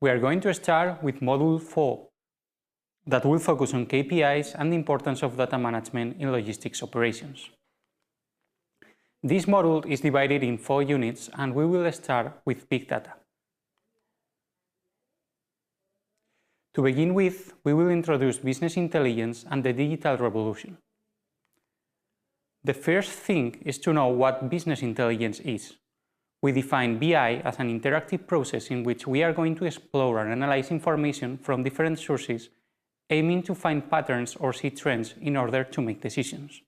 We are going to start with Module 4 that will focus on KPIs and the importance of data management in logistics operations. This module is divided in 4 units and we will start with Big Data. To begin with, we will introduce business intelligence and the digital revolution. The first thing is to know what business intelligence is. We define BI as an interactive process in which we are going to explore and analyze information from different sources, aiming to find patterns or see trends in order to make decisions.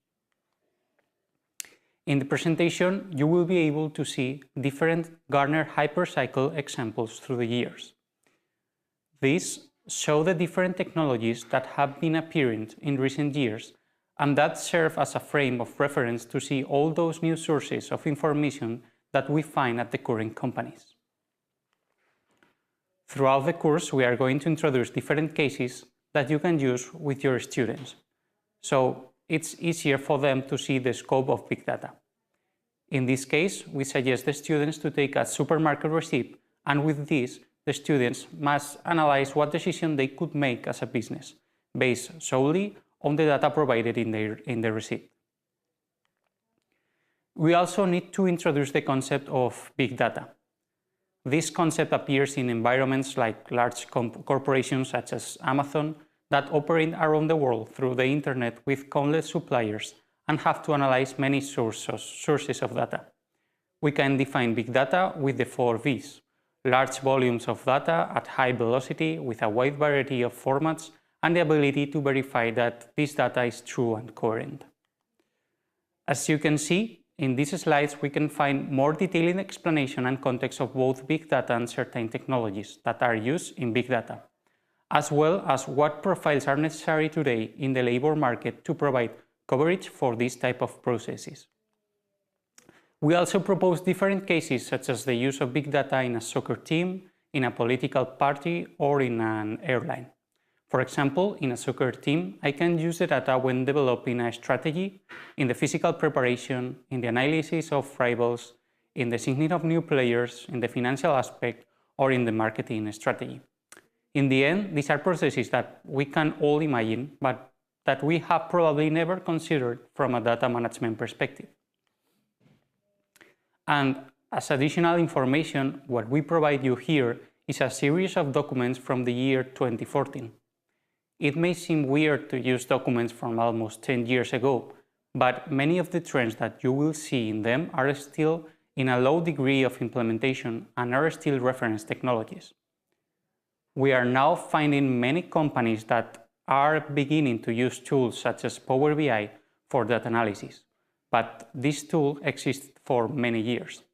In the presentation, you will be able to see different Gartner hypercycle examples through the years. These show the different technologies that have been appearing in recent years and that serve as a frame of reference to see all those new sources of information that we find at the current companies. Throughout the course, we are going to introduce different cases that you can use with your students, so it's easier for them to see the scope of big data. In this case, we suggest the students to take a supermarket receipt, and with this, the students must analyze what decision they could make as a business, based solely on the data provided in the receipt. We also need to introduce the concept of big data. This concept appears in environments like large corporations such as Amazon that operate around the world through the internet with countless suppliers and have to analyze many sources of data. We can define big data with the 4 V's: large volumes of data at high velocity with a wide variety of formats and the ability to verify that this data is true and coherent. As you can see, in these slides, we can find more detailed explanation and context of both big data and certain technologies that are used in big data, as well as what profiles are necessary today in the labor market to provide coverage for this type of processes. We also propose different cases such as the use of big data in a soccer team, in a political party, or in an airline. For example, in a soccer team, I can use the data when developing a strategy, in the physical preparation, in the analysis of rivals, in the signing of new players, in the financial aspect, or in the marketing strategy. In the end, these are processes that we can all imagine, but that we have probably never considered from a data management perspective. And as additional information, what we provide you here is a series of documents from the year 2014. It may seem weird to use documents from almost 10 years ago, but many of the trends that you will see in them are still in a low degree of implementation and are still reference technologies. We are now finding many companies that are beginning to use tools such as Power BI for data analysis, but this tool exists for many years.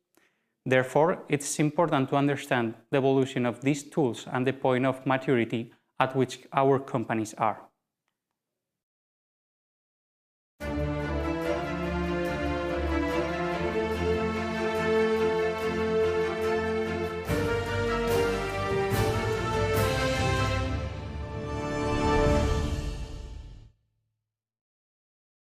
Therefore, it's important to understand the evolution of these tools and the point of maturity at which our companies are.